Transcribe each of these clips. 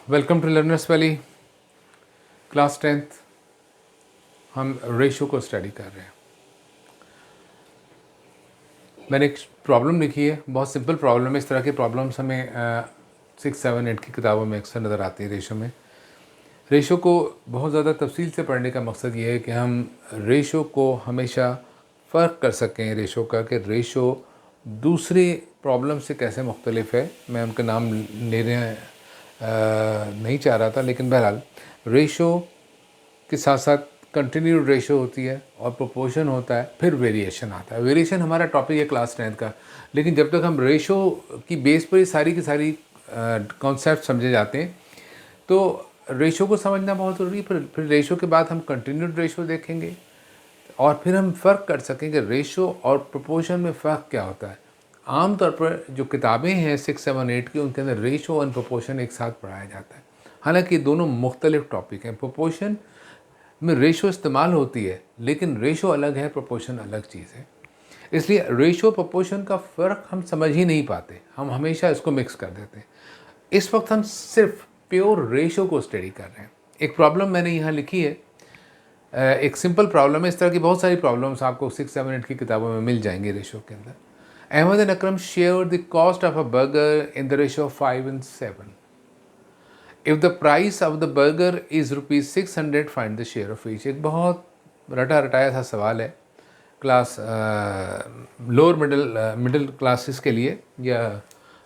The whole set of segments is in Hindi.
Welcome to Learners Valley class 10th। हम रेशो को स्टडी कर रहे हैं। मैंने एक प्रॉब्लम लिखी है, बहुत सिंपल प्रॉब्लम है। इस तरह की प्रॉब्लम्स हमें 6, 7, 8 की किताबों में अक्सर नज़र आती है। रेशो को बहुत ज़्यादा तफसील से पढ़ने का मकसद ये है कि हम रेशो को हमेशा फ़र्क कर सकें रेशो का, कि रेशो दूसरी प्रॉब्लम से कैसे मुख्तलिफ है। मैं उनके नाम लेने नहीं चाह रहा था, लेकिन बहरहाल रेशो के साथ साथ कंटिन्यूड रेशो होती है और प्रोपोर्शन होता है, फिर वेरिएशन आता है। वेरिएशन हमारा टॉपिक है क्लास 10th का, लेकिन जब तक हम रेशो की बेस पर ही सारी की सारी कॉन्सेप्ट समझे जाते हैं तो रेशो को समझना बहुत ज़रूरी है। फिर रेशो के बाद हम कंटिन्यूड रेशो देखेंगे और फिर हम फ़र्क कर सकेंगे रेशो और प्रोपोर्शन में फ़र्क क्या होता है। आमतौर पर जो किताबें हैं 6, 7, 8 की, उनके अंदर रेशो और प्रोपोर्शन एक साथ पढ़ाया जाता है। हालांकि दोनों मुख्तलिफ टॉपिक हैं। प्रोपोर्शन में रेशो इस्तेमाल होती है, लेकिन रेशो अलग है, प्रोपोर्शन अलग चीज़ है। इसलिए रेशो प्रोपोर्शन का फ़र्क हम समझ ही नहीं पाते, हम हमेशा इसको मिक्स कर देते हैं। इस वक्त हम सिर्फ प्योर रेशो को स्टडी कर रहे हैं। एक प्रॉब्लम मैंने यहाँ लिखी है, एक सिंपल प्रॉब्लम है। इस तरह की बहुत सारी प्रॉब्लम्स आपको 6, 7, 8 की किताबों में मिल जाएंगी रेशो के अंदर। Ahmad and Akram share the cost of a burger in the ratio of 5 and 7. If the price of the burger is ₹600, find the share of each. एक बहुत रटा रटाया सा सवाल है, क्लास लोअर मिडिल क्लासेस के लिए या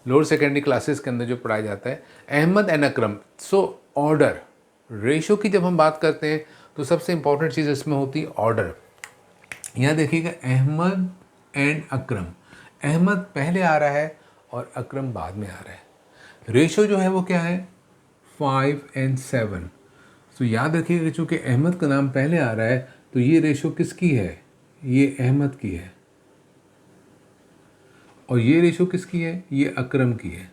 लोअर सेकेंडरी क्लासेस के अंदर जो पढ़ाया जाता है। Ahmad and Akram, so order. Ratio की जब हम बात करते हैं तो सबसे इंपॉर्टेंट चीज़ इसमें होती है ऑर्डर। यहाँ देखिएगा, अहमद एंड अकरम, अहमद पहले आ रहा है और अकरम बाद में आ रहा है। रेशो जो है वो क्या है, 5 and 7। तो याद रखिएगा कि चूँकि अहमद का नाम पहले आ रहा है तो ये रेशो किसकी है, ये अहमद की है, और ये रेशो किसकी है, ये अकरम की है।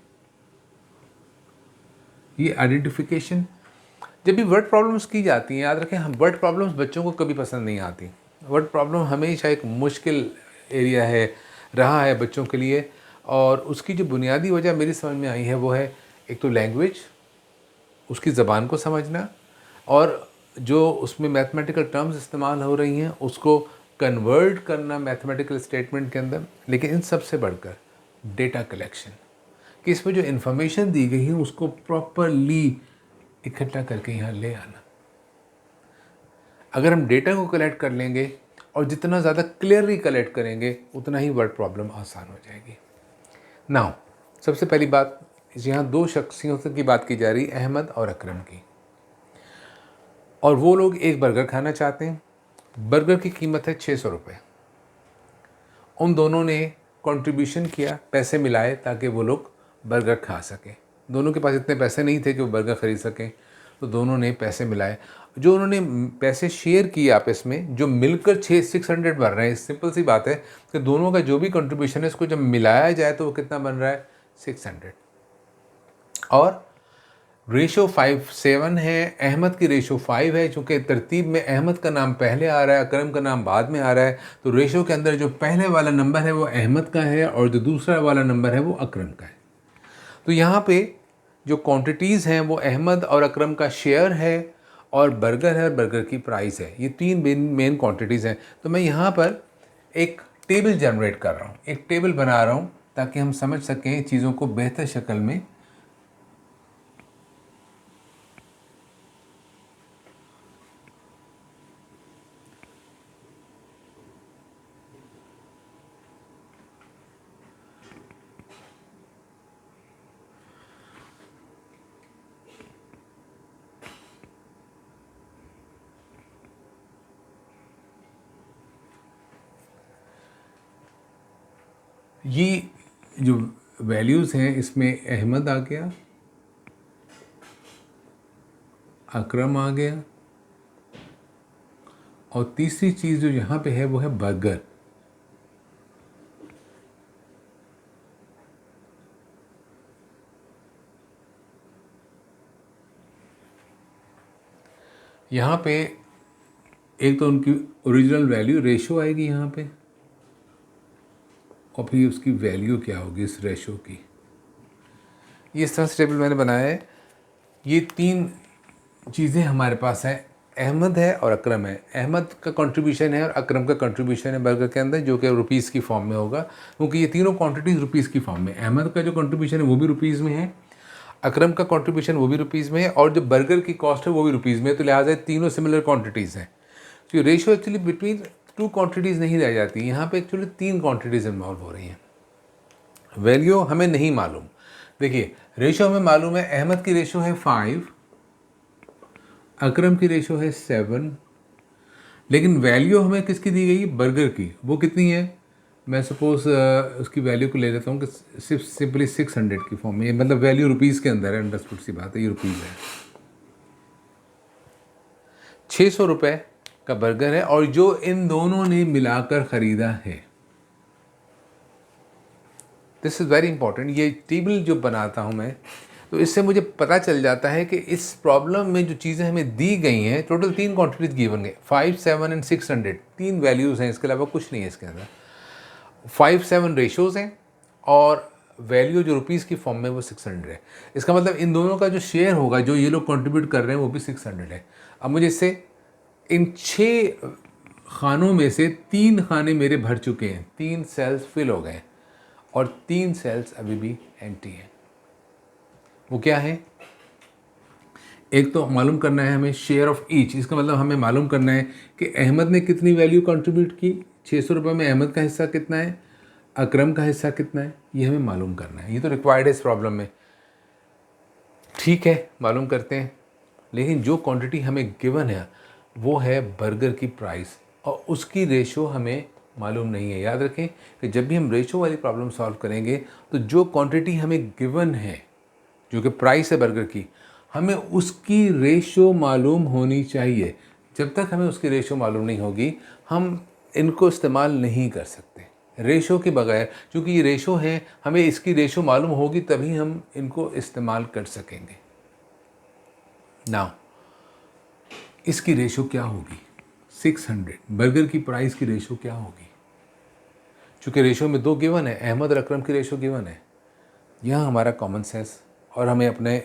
ये आइडेंटिफिकेशन। जब भी वर्ड प्रॉब्लम्स की जाती हैं, याद रखें, हम वर्ड प्रॉब्लम्स बच्चों को कभी पसंद नहीं आती। वर्ड प्रॉब्लम हमेशा एक मुश्किल एरिया है, रहा है बच्चों के लिए। और उसकी जो बुनियादी वजह मेरी समझ में आई है वो है, एक तो लैंग्वेज, उसकी ज़बान को समझना, और जो उसमें मैथमेटिकल टर्म्स इस्तेमाल हो रही हैं उसको कन्वर्ट करना मैथमेटिकल स्टेटमेंट के अंदर। लेकिन इन सब से बढ़कर डेटा कलेक्शन, कि इसमें जो इन्फॉर्मेशन दी गई है उसको प्रॉपरली इकट्ठा करके यहाँ ले आना। अगर हम डेटा को कलेक्ट कर लेंगे और जितना ज़्यादा क्लियरली कलेक्ट करेंगे उतना ही वर्ड प्रॉब्लम आसान हो जाएगी। नाउ, सबसे पहली बात, यहाँ दो शख्सियतों की बात की जा रही है, अहमद और अकरम की, और वो लोग एक बर्गर खाना चाहते हैं। बर्गर की कीमत है 600 रुपये। उन दोनों ने कंट्रीब्यूशन किया, पैसे मिलाए ताकि वो लोग बर्गर खा सकें। दोनों के पास इतने पैसे नहीं थे कि वो बर्गर ख़रीद सकें, तो दोनों ने पैसे मिलाए। जो उन्होंने पैसे शेयर किए आपस में, जो मिलकर 600 बन रहे हैं। सिंपल सी बात है कि दोनों का जो भी कंट्रीब्यूशन है इसको जब मिलाया जाए तो वो कितना बन रहा है, 600। और रेशो 5:7 है, अहमद की रेशो 5 है। चूँकि तरतीब में अहमद का नाम पहले आ रहा है, अकरम का नाम बाद में आ रहा है, तो रेशो के अंदर जो पहले वाला नंबर है वो अहमद का है और जो दूसरा वाला नंबर है वो अकरम का है। तो यहाँ पे जो क्वांटिटीज़ हैं वो अहमद और अकरम का शेयर है और बर्गर है और बर्गर की प्राइस है। ये तीन मेन क्वांटिटीज़ हैं। तो मैं यहाँ पर एक टेबल जनरेट कर रहा हूँ, एक टेबल बना रहा हूँ ताकि हम समझ सकें चीज़ों को बेहतर शक्ल में। ये जो वैल्यूज़ हैं इसमें अहमद आ गया, अकरम आ गया, और तीसरी चीज़ जो यहाँ पे है वो है बर्गर। यहाँ पे एक तो उनकी ओरिजिनल वैल्यू रेशो आएगी यहाँ पे, और फिर उसकी वैल्यू क्या होगी इस रेशो की। ये इस तरह से टेबल मैंने बनाया है। ये तीन चीज़ें हमारे पास हैं, अहमद है और अकरम है। अहमद का कंट्रीब्यूशन है और अकरम का कंट्रीब्यूशन है बर्गर के अंदर, जो कि रुपीज़ की फॉर्म में होगा, क्योंकि ये तीनों क्वांटिटीज़ रुपीज़ की फॉर्म में। अहमद का जो कंट्रीब्यूशन है वो भी रुपीज़ में है, अकरम का कंट्रीब्यूशन वो भी रुपीज़ में है, और जो बर्गर की कॉस्ट है वो भी रुपीज़ में है। तो लिहाजा तीनों सिमिलर क्वांटिटीज़ हैं। तो ratio actually between two quantities नहीं रह जाती, यहाँ पे एक्चुअली तीन क्वांटिटीज़ इन्वॉल्व हो रही हैं। वैल्यू हमें नहीं मालूम। देखिए, रेशियो हमें मालूम है, अहमद की रेशियो है 5, अकरम की रेशियो है 7, लेकिन वैल्यू हमें किसकी दी गई? बर्गर की। वो कितनी है? मैं सपोज उसकी वैल्यू को ले लेता हूँ कि सिर्फ सिंपली 600 की फॉर्म में, मतलब वैल्यू रुपीज़ के अंदर है, अंडरस्टूड सी बात है, ये रुपीज़ है। 600 रुपये का बर्गर है, और जो इन दोनों ने मिलाकर ख़रीदा है, दिस इज़ वेरी इंपॉर्टेंट। ये टेबल जो बनाता हूँ मैं, तो इससे मुझे पता चल जाता है कि इस प्रॉब्लम में जो चीज़ें हमें दी गई हैं, टोटल तीन क्वांटिटीज गिवन गए, 5, 7 एंड 600, तीन वैल्यूज़ हैं, इसके अलावा कुछ नहीं है इसके अंदर। 5, 7 रेशोज़ हैं, और वैल्यू जो रुपीज़ की फॉर्म में वो 600 है। इसका मतलब इन दोनों का जो शेयर होगा, जो ये लोग कंट्रीब्यूट कर रहे हैं, वो भी 600 है। अब मुझे इससे इन 6 खानों में से 3 खाने मेरे भर चुके हैं, 3 सेल्स फिल हो गए, और 3 सेल्स अभी भी एम्प्टी हैं। वो क्या है? एक तो मालूम करना है हमें शेयर ऑफ ईच। इसका मतलब हमें मालूम करना है कि अहमद ने कितनी वैल्यू कंट्रीब्यूट की, 600 रुपये में अहमद का हिस्सा कितना है, अकरम का हिस्सा कितना है, ये हमें मालूम करना है। ये तो रिक्वायर्ड है इस प्रॉब्लम में। ठीक है, मालूम करते हैं, लेकिन जो क्वांटिटी हमें गिवन है वो है बर्गर की प्राइस, और उसकी रेशो हमें मालूम नहीं है। याद रखें कि जब भी हम रेशो वाली प्रॉब्लम सॉल्व करेंगे, तो जो क्वांटिटी हमें गिवन है, जो कि प्राइस है बर्गर की, हमें उसकी रेशो मालूम होनी चाहिए। जब तक हमें उसकी रेशो मालूम नहीं होगी, हम इनको इस्तेमाल नहीं कर सकते रेशो के बगैर। क्योंकि ये रेशो है, हमें इसकी रेशो मालूम होगी तभी हम इनको इस्तेमाल कर सकेंगे। नाउ इसकी रेशो क्या होगी? 600। बर्गर की प्राइस की रेशो क्या होगी? चूँकि रेशो में 2 गिवन है, अहमद और अकरम की रेशो गिवन है। यह हमारा कॉमन सेंस, और हमें अपने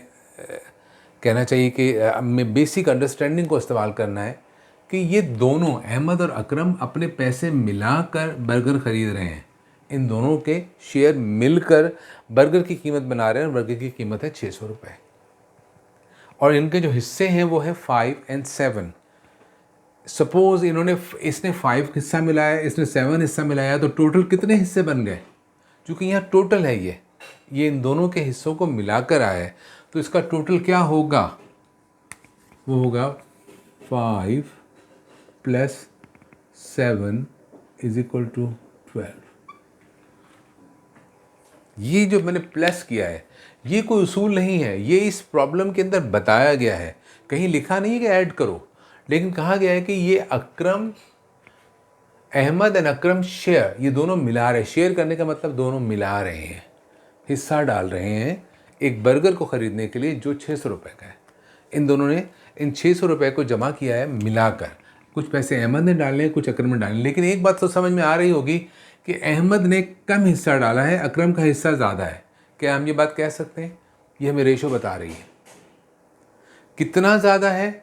कहना चाहिए कि हमें बेसिक अंडरस्टैंडिंग को इस्तेमाल करना है कि ये दोनों, अहमद और अकरम, अपने पैसे मिलाकर बर्गर ख़रीद रहे हैं। इन दोनों के शेयर मिलकर बर्गर की कीमत बना रहे हैं, और बर्गर की कीमत है 600 रुपये, और इनके जो हिस्से हैं वो है 5 और 7। सपोज़ इसने 5 हिस्सा मिलाया, इसने 7 हिस्सा मिलाया, तो टोटल कितने हिस्से बन गए? क्योंकि यहाँ टोटल है, ये इन दोनों के हिस्सों को मिलाकर आया है, तो इसका टोटल क्या होगा? वो होगा 5 + 7 = 12। ये जो मैंने प्लस किया है, ये कोई उसूल नहीं है, ये इस प्रॉब्लम के अंदर बताया गया है। कहीं लिखा नहीं है कि ऐड करो, लेकिन कहा गया है कि ये अकरम, अहमद एंड अकरम शेयर, ये दोनों मिला रहे हैं। शेयर करने का मतलब दोनों मिला रहे हैं, हिस्सा डाल रहे हैं एक बर्गर को ख़रीदने के लिए जो 600 रुपये का है। इन दोनों ने इन 600 रुपये को जमा किया है मिलाकर। कुछ पैसे अहमद ने डाले हैं, कुछ अकरम ने डाले। लेकिन एक बात तो समझ में आ रही होगी कि अहमद ने कम हिस्सा डाला है, अकरम का हिस्सा ज़्यादा है। क्या हम ये बात कह सकते हैं? ये हमें रेशो बता रही है। कितना ज़्यादा है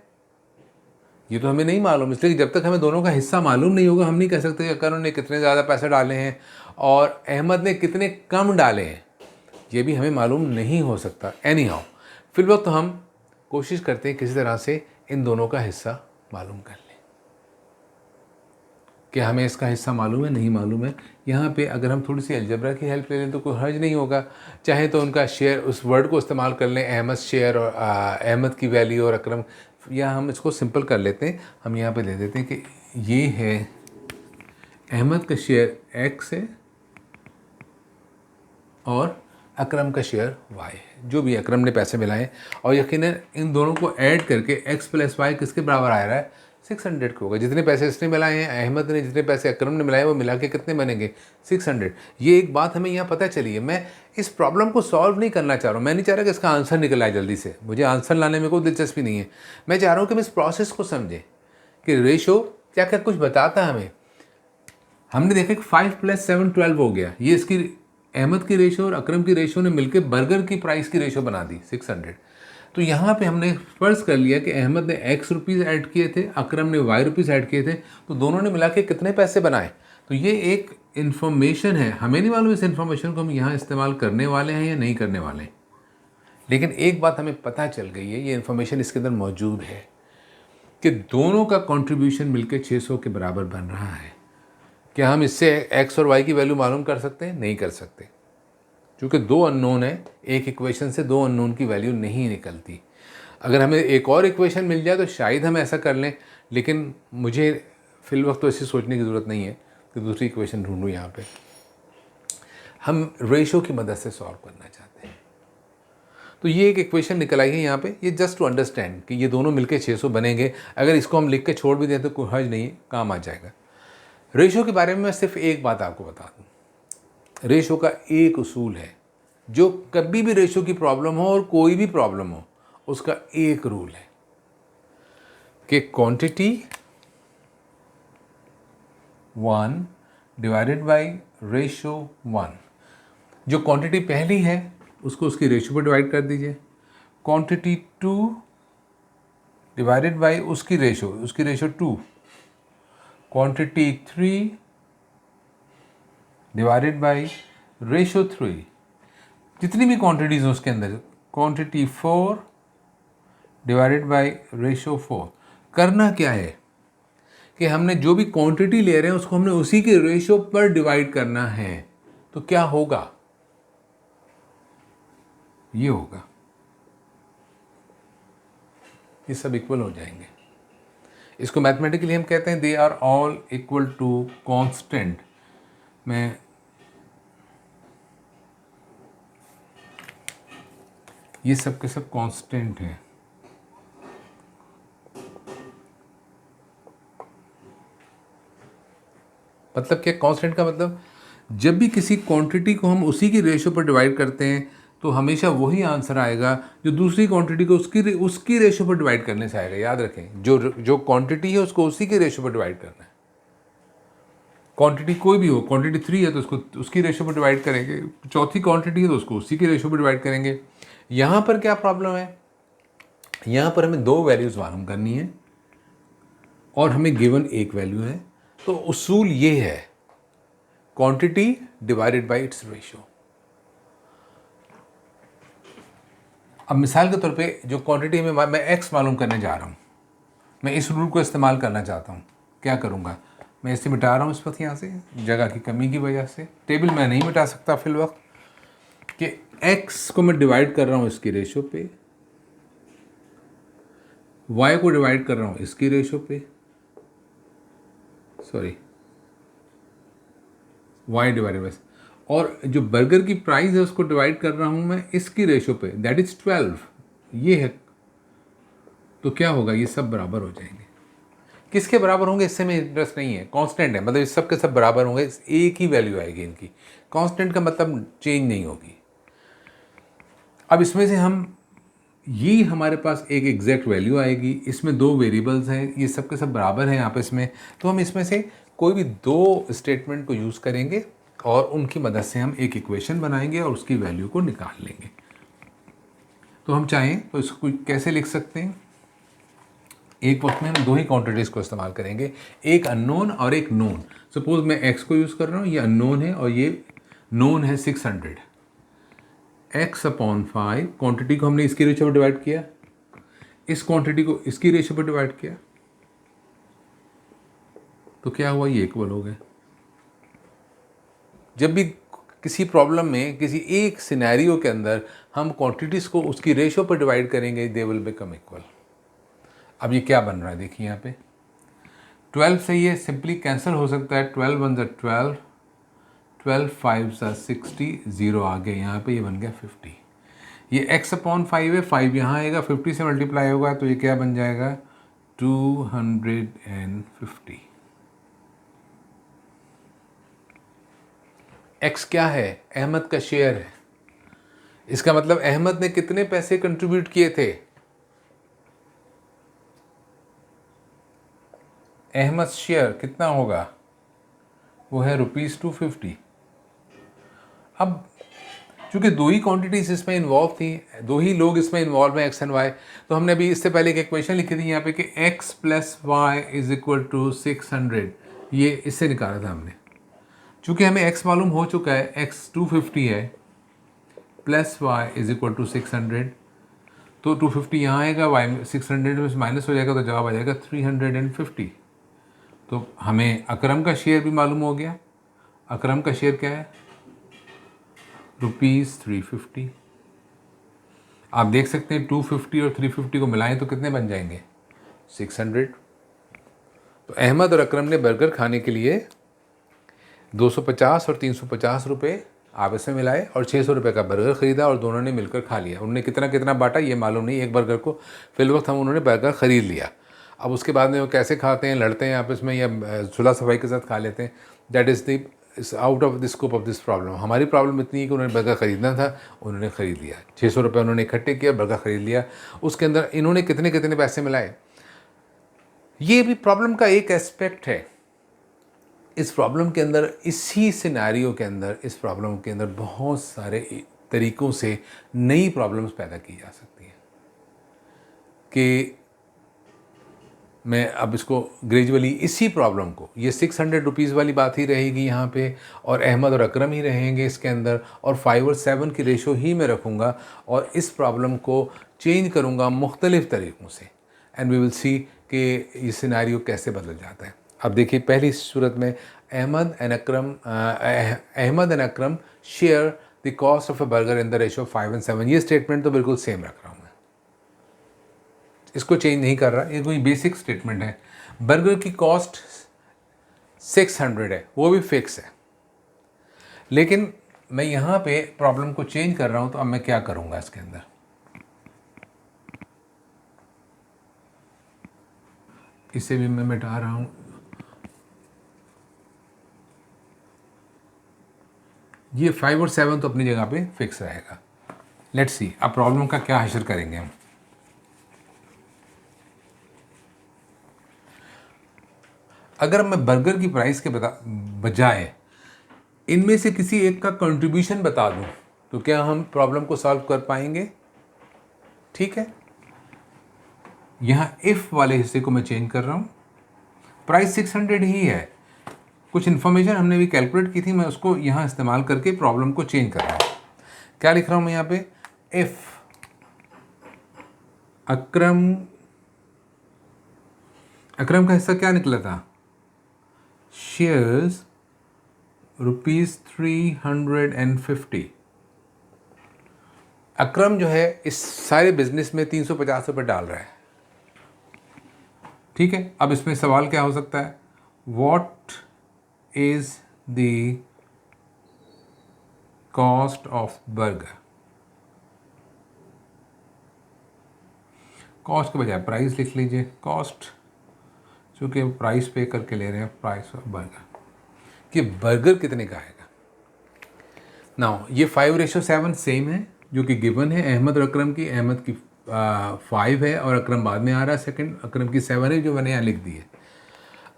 ये तो हमें नहीं मालूम, इसलिए जब तक हमें दोनों का हिस्सा मालूम नहीं होगा, हम नहीं कह सकते कि अकरम ने कितने ज़्यादा पैसे डाले हैं और अहमद ने कितने कम डाले हैं। ये भी हमें मालूम नहीं हो सकता। एनी हाउ, फिर वक्त तो हम कोशिश करते हैं किसी तरह से इन दोनों का हिस्सा मालूम कर लें। कि हमें इसका हिस्सा मालूम है, नहीं मालूम है। यहाँ पे अगर हम थोड़ी सी अलजबरा की हेल्प ले लें तो कोई हर्ज नहीं होगा। चाहे तो उनका शेयर, उस वर्ड को इस्तेमाल कर लें, अहमद शेयर और अहमद की वैल्यू और अकरम, या हम इसको सिंपल कर लेते हैं। हम यहाँ पे दे देते हैं कि ये है अहमद का शेयर x है और अकरम का शेयर y है। जो भी अकरम ने पैसे मिलाए, और यकीनन इन दोनों को ऐड करके x + y किसके बराबर आ रहा है? 600 के होगा। जितने पैसे इसने मिलाए हैं, अहमद ने जितने पैसे अकरम ने मिलाए, वो मिला के कितने बनेंगे? 600। ये एक बात हमें यहाँ पता चली है। मैं इस प्रॉब्लम को सॉल्व नहीं करना चाह रहा हूँ। मैं नहीं चाह रहा कि इसका आंसर निकल आए जल्दी से। मुझे आंसर लाने में कोई दिलचस्पी नहीं है। मैं चाह रहा हूँ कि हम इस प्रोसेस को समझें कि रेशो क्या क्या कुछ बताता है हमें। हमने देखा कि 5 + 7 12 हो गया। ये इसकी अहमद की रेशो और अकरम की रेशो ने मिलकर बर्गर की प्राइस की रेशो बना दी 600। तो यहाँ पे हमने फ़र्ज़ कर लिया कि अहमद ने एक्स रुपीज़ ऐड किए थे, अकरम ने वाई रुपीज़ ऐड किए थे, तो दोनों ने मिला के कितने पैसे बनाए। तो ये एक इन्फॉर्मेशन है, हमें नहीं मालूम इस इन्फॉर्मेशन को हम यहाँ इस्तेमाल करने वाले हैं या नहीं करने वाले हैं, लेकिन एक बात हमें पता चल गई है, ये इन्फॉर्मेशन इसके अंदर मौजूद है कि दोनों का कंट्रीब्यूशन मिलकर 600 के बराबर बन रहा है। क्या हम इससे एक्स और वाई की वैल्यू मालूम कर सकते हैं? नहीं कर सकते, क्योंकि दो अननोन है, एक इक्वेशन से दो अननोन की वैल्यू नहीं निकलती। अगर हमें एक और इक्वेशन मिल जाए तो शायद हम ऐसा कर लें, लेकिन मुझे फिल वक्त तो ऐसी सोचने की ज़रूरत नहीं है कि दूसरी इक्वेशन ढूंढूँ। यहाँ पे हम रेशो की मदद से सॉल्व करना चाहते हैं। तो ये एक इक्वेशन निकल आई है यहाँ पे, ये जस्ट टू अंडरस्टैंड कि ये दोनों मिलके 600 बनेंगे। अगर इसको हम लिख के छोड़ भी दें तो कोई हर्ज नहीं है, काम आ जाएगा। रेशो के बारे में मैं सिर्फ एक बात आपको बता दूँ, रेशो का एक उसूल है, जो कभी भी रेशो की प्रॉब्लम हो और कोई भी प्रॉब्लम हो, उसका एक रूल है कि क्वांटिटी 1 डिवाइडेड बाई रेशो 1। जो क्वांटिटी पहली है उसको उसकी रेशो पर डिवाइड कर दीजिए, क्वांटिटी 2 डिवाइडेड बाई उसकी ratio 2, quantity 3 divided by ratio 3। जितनी भी क्वांटिटीज़ हैं उसके अंदर, क्वांटिटी 4 डिवाइडेड बाई रेशो 4। करना क्या है कि हमने जो भी क्वांटिटी ले रहे हैं उसको हमने उसी के रेशो पर डिवाइड करना है। तो क्या होगा? ये होगा, ये सब इक्वल हो जाएंगे। इसको मैथमेटिकली हम कहते हैं they are all equal to constant. मैं ये सब के सब कांस्टेंट हैं। मतलब क्या कांस्टेंट का मतलब, जब भी किसी क्वांटिटी को हम उसी की रेशो पर डिवाइड करते हैं तो हमेशा वही आंसर आएगा जो दूसरी क्वांटिटी को उसकी रेशो पर डिवाइड करने से आएगा। याद रखें, जो क्वांटिटी है उसको उसी के रेशो पर डिवाइड करना है। क्वांटिटी कोई भी हो, क्वांटिटी 3 है तो उसको उसकी रेशो पर डिवाइड करेंगे, चौथी क्वांटिटी है तो उसको उसी के रेशो पर डिवाइड करेंगे। यहाँ पर क्या प्रॉब्लम है, यहाँ पर हमें दो वैल्यूज़ मालूम करनी है और हमें गिवन एक वैल्यू है। तो उसूल ये है, quantity divided by it's ratio. अब मिसाल के तौर पे जो क्वांटिटी में मैं एक्स मालूम करने जा रहा हूँ, मैं इस रूल को इस्तेमाल करना चाहता हूँ। क्या करूँगा, मैं इसे मिटा रहा हूँ इस वक्त यहाँ से, जगह की कमी की वजह से। टेबल मैं नहीं मिटा सकता फिल वक्त कि एक्स को मैं डिवाइड कर रहा हूँ इसकी रेशो पे, वाई को डिवाइड कर रहा हूँ इसकी रेशो पे, सॉरी वाई डिवाइडेड बाय, और जो बर्गर की प्राइस है उसको डिवाइड कर रहा हूँ मैं इसकी रेशो पे, दैट इज 12। ये है, तो क्या होगा, ये सब बराबर हो जाएंगे। किसके बराबर होंगे इससे में इंटरेस्ट नहीं है, कांस्टेंट है, मतलब इस सब के सब बराबर होंगे, एक ही वैल्यू आएगी इनकी। कांस्टेंट का मतलब चेंज नहीं होगी। अब इसमें से हम, ये हमारे पास एक एग्जैक्ट वैल्यू आएगी, इसमें दो वेरिएबल्स हैं, ये सब के सब बराबर हैं आपस में, तो हम इसमें से कोई भी दो स्टेटमेंट को यूज़ करेंगे और उनकी मदद से हम एक इक्वेशन बनाएंगे और उसकी वैल्यू को निकाल लेंगे। तो हम चाहें तो इसको कैसे लिख सकते हैं, एक वक्त में हम दो ही क्वांटिटीज़ को इस्तेमाल करेंगे, एक अननोन और एक नोन। सपोज मैं एक्स को यूज़ कर रहा हूँ, ये अननोन है और ये नोन है 600। एक्स अपॉन 5, क्वांटिटी को हमने इसकी रेशो पर डिवाइड किया, इस क्वांटिटी को इसकी रेशो पर डिवाइड किया, तो क्या हुआ, ये इक्वल हो गए। जब भी किसी प्रॉब्लम में किसी एक सिनेरियो के अंदर हम क्वांटिटीज़ को उसकी रेशो पर डिवाइड करेंगे, दे विल बिकम इक्वल। अब ये क्या बन रहा है, देखिए यहाँ पे 12 से ये सिंपली कैंसिल हो सकता है, 12 वन ज़ा 12, 12 5 ज़ा 60, 0 आ गया यहाँ पे, ये बन गया 50। ये x अपॉन 5 है, 5 यहाँ आएगा, 50 से मल्टीप्लाई होगा तो ये क्या बन जाएगा, 250। x क्या है, अहमद का शेयर है। इसका मतलब अहमद ने कितने पैसे कंट्रीब्यूट किए थे, अहमद शेयर कितना होगा, वो है ₹250। अब चूँकि दो ही क्वांटिटीज़ इसमें इन्वॉल्व थी, दो ही लोग इसमें इन्वॉल्व हैं एक्स एंड वाई, तो हमने अभी इससे पहले एक इक्वेशन लिखी थी यहाँ पे कि x plus y is equal to 600, ये इससे निकाला था हमने। चूँकि हमें x मालूम हो चुका है, x 250 है, plus y is equal to 600, तो 250 यहाँ आएगा, y 600 में माइनस हो जाएगा, तो जवाब आ जाएगा 350। तो हमें अकरम का शेयर भी मालूम हो गया। अकरम का शेयर क्या है? ₹350। आप देख सकते हैं 250 और 350 को मिलाएं तो कितने बन जाएंगे? 600। तो अहमद और अकरम ने बर्गर खाने के लिए 250 और 350 रुपये आपस में मिलाए और 600 रुपये का बर्गर ख़रीदा और दोनों ने मिलकर खा लिया। उन्होंने कितना कितना बांटा ये मालूम नहीं, एक बर्गर को फिल वक्त हम उन्होंने बर्गर ख़रीद लिया। अब उसके बाद में वो कैसे खाते हैं, लड़ते हैं आपस में या सुलह सफाई के साथ खा लेते हैं, that is the out of the scope of this problem. हमारी प्रॉब्लम इतनी है कि उन्होंने बर्गर ख़रीदना था, उन्होंने ख़रीद लिया, 600 रुपये उन्होंने इकट्ठे किया, बर्गर ख़रीद लिया। उसके अंदर इन्होंने कितने कितने पैसे मिलाए, ये भी प्रॉब्लम का एक एस्पेक्ट है। इस प्रॉब्लम के अंदर, इसी सिनेरियो के अंदर, इस प्रॉब्लम के अंदर बहुत सारे तरीक़ों से नई प्रॉब्लम्स पैदा की जा सकती हैं कि मैं अब इसको ग्रेजुअली इसी प्रॉब्लम को, ये 600 रुपीज़ वाली बात ही रहेगी यहाँ पे, और अहमद और अकरम ही रहेंगे इसके अंदर, और 5 और 7 की रेशो ही मैं रखूँगा और इस प्रॉब्लम को चेंज करूँगा मुख्तलिफ़ तरीक़ों से, एंड वी विल सी कि ये सिनेरियो कैसे बदल जाता है। अब देखिए पहली सूरत में Ahmad and Akram share the cost of a burger in the ratio 5 and 7। ये स्टेटमेंट तो बिल्कुल सेम रख रहा हूँ मैं, इसको चेंज नहीं कर रहा, ये कोई बेसिक स्टेटमेंट है। बर्गर की कॉस्ट 600 है, वो भी फिक्स है, लेकिन मैं यहाँ पे प्रॉब्लम को चेंज कर रहा हूँ। तो अब मैं क्या करूँगा इसके अंदर, इसे भी मैं मिटा रहा हूँ, ये 5 और 7 तो अपनी जगह पे फिक्स रहेगा। लेट्स सी अब प्रॉब्लम का क्या हशर करेंगे हम। अगर मैं बर्गर की प्राइस के बजाय इनमें से किसी एक का कंट्रीब्यूशन बता दूं तो क्या हम प्रॉब्लम को सॉल्व कर पाएंगे? ठीक है, यहाँ इफ़ वाले हिस्से को मैं चेंज कर रहा हूँ, प्राइस 600 ही है, कुछ इन्फॉर्मेशन हमने भी कैलकुलेट की थी, मैं उसको यहाँ इस्तेमाल करके प्रॉब्लम को चेंज कर रहा हूँ। क्या लिख रहा हूँ मैं यहाँ पे? इफ़ अकरम का हिस्सा क्या निकला था? शेयर्स ₹350। अकरम जो है इस सारे बिजनेस में 350 रुपये डाल रहा है। ठीक है, अब इसमें सवाल क्या हो सकता है? What is the cost of burger? Cost के बजाय प्राइस लिख लीजिए, कॉस्ट, चूँकि प्राइस पे करके ले रहे हैं, प्राइस ऑफ बर्गर, कि बर्गर कितने का आएगा। नाउ ये 5:7 सेम है जो कि गिवन है अहमद और अकरम की। अहमद की 5 है और अकरम बाद में आ रहा है सेकंड, अकरम की 7 है जो मैंने यहाँ लिख दी है।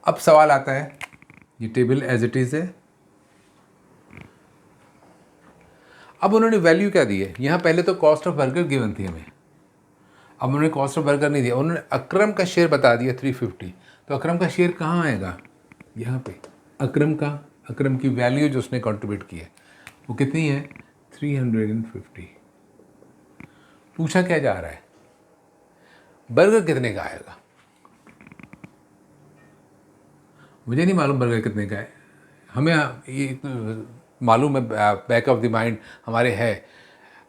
अब सवाल आता है, ये टेबल एज इट इज़ है, अब उन्होंने वैल्यू क्या दी है? यहाँ पहले तो कॉस्ट ऑफ बर्गर गिवन थी हमें, अब उन्होंने कॉस्ट ऑफ बर्गर नहीं दिया, उन्होंने अकरम का शेयर बता दिया 350। तो अकरम का शेयर कहाँ आएगा? यहाँ पे अकरम की वैल्यू जो उसने कंट्रीब्यूट की है वो कितनी है? 350। पूछा क्या जा रहा है? बर्गर कितने का आएगा? मुझे नहीं मालूम बर्गर कितने का है, हमें ये मालूम है, बैक ऑफ द माइंड हमारे है,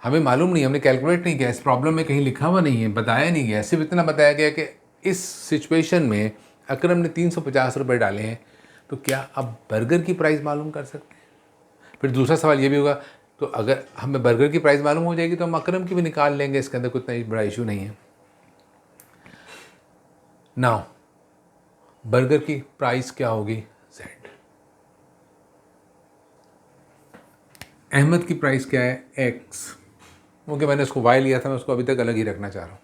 हमें मालूम नहीं, हमने कैलकुलेट नहीं किया, इस प्रॉब्लम में कहीं लिखा हुआ नहीं है, बताया नहीं गया, सिर्फ इतना बताया गया कि इस सिचुएशन में अकरम ने 350 रुपये डाले हैं, तो क्या अब बर्गर की प्राइस मालूम कर सकते हैं? फिर दूसरा सवाल ये भी होगा, तो अगर हमें बर्गर की प्राइस मालूम हो जाएगी तो हम अकरम की भी निकाल लेंगे, इसके अंदर कोई बड़ा इशू नहीं है। नाउ बर्गर की प्राइस क्या होगी? Z। अहमद की प्राइस क्या है? X। क्योंकि मैंने उसको Y लिया था, मैं उसको अभी तक अलग ही रखना चाह रहा हूँ।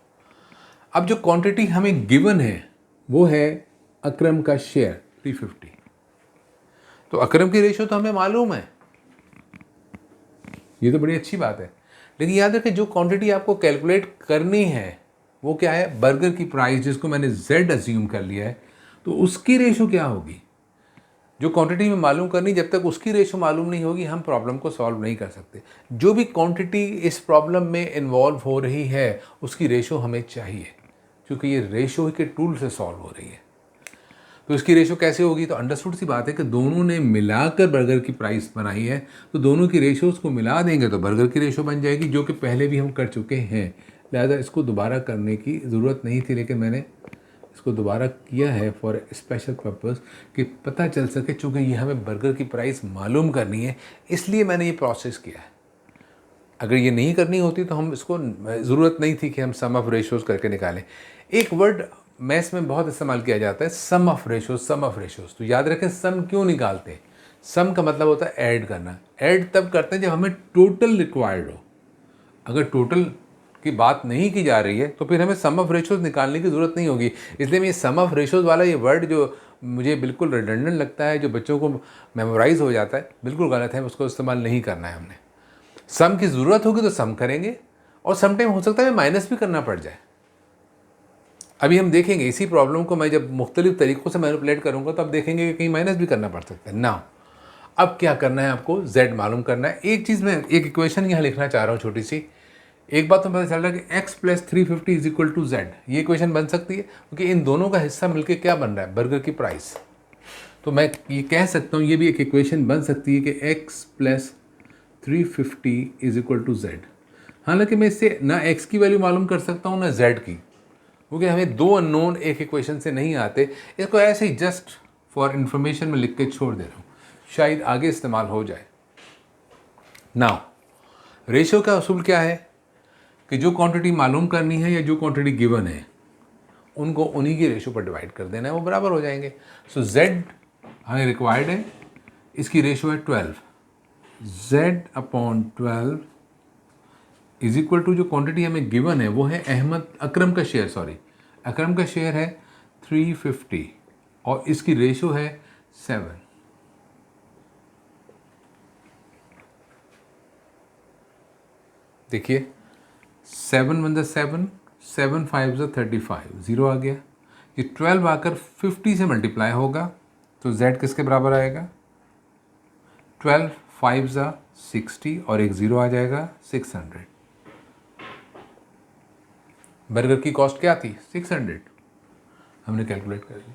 अब जो क्वांटिटी हमें गिवन है वो है अकरम का शेयर 350। तो अकरम की रेशो तो हमें मालूम है, ये तो बड़ी अच्छी बात है, लेकिन याद रखें जो क्वांटिटी आपको कैलकुलेट करनी है वो क्या है, बर्गर की प्राइस जिसको मैंने z अज्यूम कर लिया है, तो उसकी रेशो क्या होगी। जो क्वांटिटी में मालूम करनी, जब तक उसकी रेशो मालूम नहीं होगी हम प्रॉब्लम को सॉल्व नहीं कर सकते। जो भी क्वांटिटी इस प्रॉब्लम में इन्वॉल्व हो रही है उसकी रेशो हमें चाहिए, क्योंकि ये रेशो के टूल से सॉल्व हो रही है। तो इसकी रेशो कैसे होगी, तो अंडरस्टूड सी बात है कि दोनों ने मिलाकर बर्गर की प्राइस बनाई है, तो दोनों की रेशोज को मिला देंगे तो बर्गर की रेशो बन जाएगी, जो कि पहले भी हम कर चुके हैं। लिहाजा इसको दोबारा करने की ज़रूरत नहीं थी, लेकिन मैंने इसको दोबारा किया है फॉर स्पेशल पर्पस कि पता चल सके, चूँकि ये हमें बर्गर की प्राइस मालूम करनी है इसलिए मैंने ये प्रोसेस किया है। अगर ये नहीं करनी होती तो हम इसको ज़रूरत नहीं थी कि हम सम ऑफ रेशोज़ करके निकालें। एक वर्ड मैथ्स में बहुत इस्तेमाल किया जाता है, sum of ratios, sum of ratios. तो याद रखें सम क्यों निकालते हैं। सम का मतलब होता है ऐड करना। ऐड तब करते हैं जब हमें टोटल रिक्वायर्ड हो। अगर टोटल की बात नहीं की जा रही है तो फिर हमें सम ऑफ रेशोज़ निकालने की ज़रूरत नहीं होगी। इसलिए मैं ये सम ऑफ रेशोज़ वाला ये वर्ड जो मुझे बिल्कुल रिडंडेंट लगता है, जो बच्चों को मेमोराइज़ हो जाता है, बिल्कुल गलत है, उसको इस्तेमाल नहीं करना है हमने। सम की ज़रूरत होगी तो सम करेंगे, और सम टाइम हो सकता है माइनस भी करना पड़ जाए। अभी हम देखेंगे इसी प्रॉब्लम को मैं जब मुख्तलिफ तरीक़ों से मैनिपुलेट करूँगा तो अब देखेंगे कि कहीं माइनस भी करना पड़ सकता है ना। अब क्या करना है, आपको z मालूम करना है। एक चीज़ मैं एक इक्वेशन यहाँ लिखना चाह रहा हूँ छोटी सी। एक बात तो पता चल रहा है कि x + 350 = z, ये इक्वेशन बन सकती है क्योंकि इन दोनों का हिस्सा मिलकर क्या बन रहा है, बर्गर की प्राइस। तो मैं ये कह सकता हूँ, ये भी एक इक्वेशन बन सकती है कि x + 350 = z। हालांकि मैं इससे ना x की वैल्यू मालूम कर सकता हूँ ना z की, क्योंकि हमें दो अननोन एक इक्वेशन से नहीं आते। इसको ऐसे ही जस्ट फॉर इन्फॉर्मेशन में लिख के छोड़ दे रहा हूँ, शायद आगे इस्तेमाल हो जाए। नाउ रेशो का असूल क्या है कि जो क्वांटिटी मालूम करनी है या जो क्वांटिटी गिवन है उनको उन्हीं की रेशो पर डिवाइड कर देना है, वो बराबर हो जाएंगे। सो z हमें रिक्वायर्ड है, इसकी रेशो है 12। z/12 = जो क्वांटिटी हमें गिवन है वो है अकरम का शेयर, अकरम का शेयर है 350 और इसकी रेशो है 7। देखिए 7 × 7, 7 × 5 = 35, 0 आ गया। ये 12 आकर 50 से मल्टीप्लाई होगा तो z किसके बराबर आएगा, 12 5 = 60 और एक 0 आ जाएगा 600। बर्गर की कॉस्ट क्या थी, 600, हमने कैलकुलेट कर ली।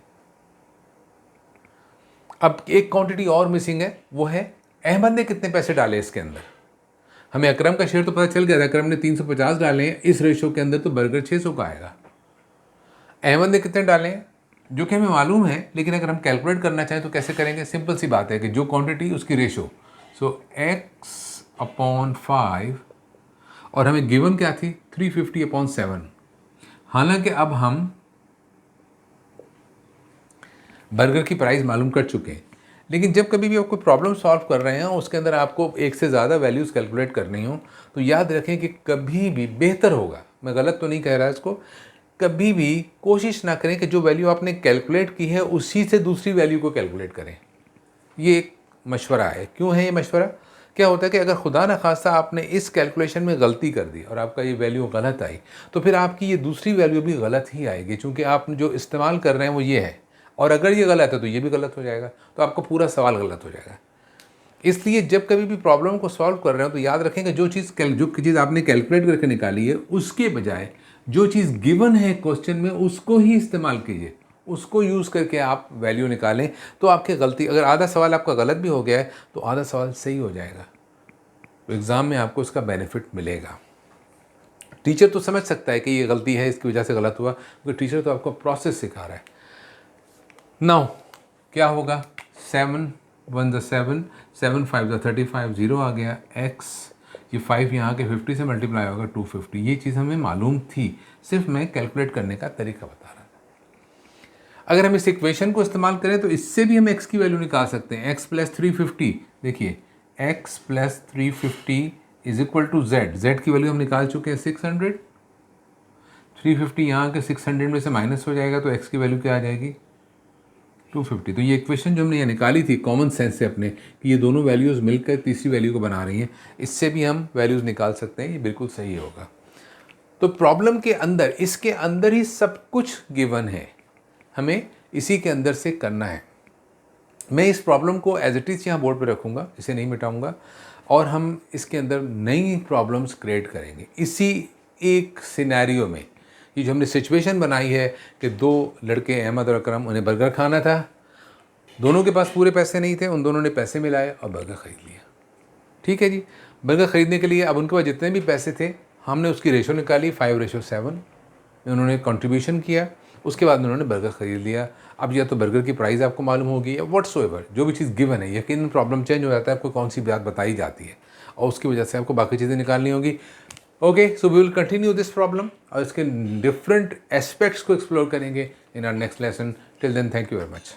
अब एक क्वांटिटी और मिसिंग है, वो है अहमद ने कितने पैसे डाले इसके अंदर। हमें अकरम का शेयर तो पता चल गया था, अकरम ने 350 डाले हैं इस रेशो के अंदर, तो बर्गर 600 का आएगा। अहमद ने कितने डाले हैं जो कि हमें मालूम है, लेकिन अगर हम कैलकुलेट करना चाहें तो कैसे करेंगे, सिंपल सी बात है कि जो क्वांटिटी उसकी रेशो, सो x/5 और हमें गिवन क्या थी 350/7। हालांकि अब हम बर्गर की प्राइस मालूम कर चुके हैं, लेकिन जब कभी भी आप कोई प्रॉब्लम सॉल्व कर रहे हैं उसके अंदर आपको एक से ज़्यादा वैल्यूज़ कैलकुलेट करनी हो तो याद रखें कि कभी भी बेहतर होगा, मैं गलत तो नहीं कह रहा इसको, कभी भी कोशिश ना करें कि जो वैल्यू आपने कैलकुलेट की है उसी से दूसरी वैल्यू को कैलकुलेट करें। ये एक मशवरा है। क्यों है ये मशवरा, क्या होता है कि अगर खुदा न खास्ता आपने इस कैलकुलेशन में गलती कर दी और आपका ये वैल्यू गलत आई तो फिर आपकी ये दूसरी वैल्यू भी गलत ही आएगी, चूँकि आप जो इस्तेमाल कर रहे हैं वो ये है, और अगर ये गलत है तो ये भी गलत हो जाएगा, तो आपका पूरा सवाल गलत हो जाएगा। इसलिए जब कभी भी प्रॉब्लम को सॉल्व कर रहे हो तो याद रखें कि जो चीज़ आपने कैलकुलेट करके निकाली है उसके बजाय जो चीज़ गिवन है क्वेश्चन में उसको ही इस्तेमाल कीजिए, उसको यूज़ करके आप वैल्यू निकालें। तो आपकी गलती, अगर आधा सवाल आपका गलत भी हो गया है तो आधा सवाल सही हो जाएगा, तो एग्ज़ाम में आपको इसका बेनिफिट मिलेगा। टीचर तो समझ सकता है कि ये गलती है इसकी वजह से गलत हुआ, क्योंकि टीचर तो आपको प्रोसेस सिखा रहा है। नाउ क्या होगा, 7 × 7, 7 × 5 = 35, 0 आ गया। x ये 5 यहाँ के 50 से मल्टीप्लाई होगा 250। ये चीज़ हमें मालूम थी, सिर्फ मैं कैलकुलेट करने का तरीका बता रहा था। अगर हम इस इक्वेशन को इस्तेमाल करें तो इससे भी हम x की वैल्यू निकाल सकते हैं। x + 350, देखिए x + 350 = z की वैल्यू हम निकाल चुके हैं 600। 350 यहाँ के 600 में से माइनस हो जाएगा तो x की वैल्यू क्या आ जाएगी, 250। तो ये इक्वेशन जो हमने यहाँ निकाली थी कॉमन सेंस से अपने कि ये दोनों वैल्यूज़ मिलकर तीसरी वैल्यू को बना रही हैं, इससे भी हम वैल्यूज़ निकाल सकते हैं, ये बिल्कुल सही होगा। तो प्रॉब्लम के अंदर, इसके अंदर ही सब कुछ गिवन है, हमें इसी के अंदर से करना है। मैं इस प्रॉब्लम को एज इट इज़ यहाँ बोर्ड पे रखूँगा, इसे नहीं मिटाऊँगा, और हम इसके अंदर नई प्रॉब्लम्स क्रिएट करेंगे इसी एक सिनेरियो में। ये जो हमने सिचुएशन बनाई है कि दो लड़के अहमद और अकरम, उन्हें बर्गर खाना था, दोनों के पास पूरे पैसे नहीं थे, उन दोनों ने पैसे मिलाए और बर्गर ख़रीद लिया। ठीक है जी। बर्गर ख़रीदने के लिए अब उनके पास जितने भी पैसे थे, हमने उसकी रेशो निकाली 5:7, उन्होंने कंट्रीब्यूशन किया, उसके बाद उन्होंने बर्गर ख़रीद लिया। अब या तो बर्गर की प्राइस आपको मालूम होगी या व्हाट्सोएवर, जो भी चीज़ गिवन है, यकीनन प्रॉब्लम चेंज हो जाता है, आपको कौन सी बात बताई जाती है और उसकी वजह से आपको बाकी चीज़ें निकालनी होगी। Okay, so we will continue this problem और इसके डिफरेंट एस्पेक्ट्स को एक्सप्लोर करेंगे in our next lesson. Till then, thank you very much.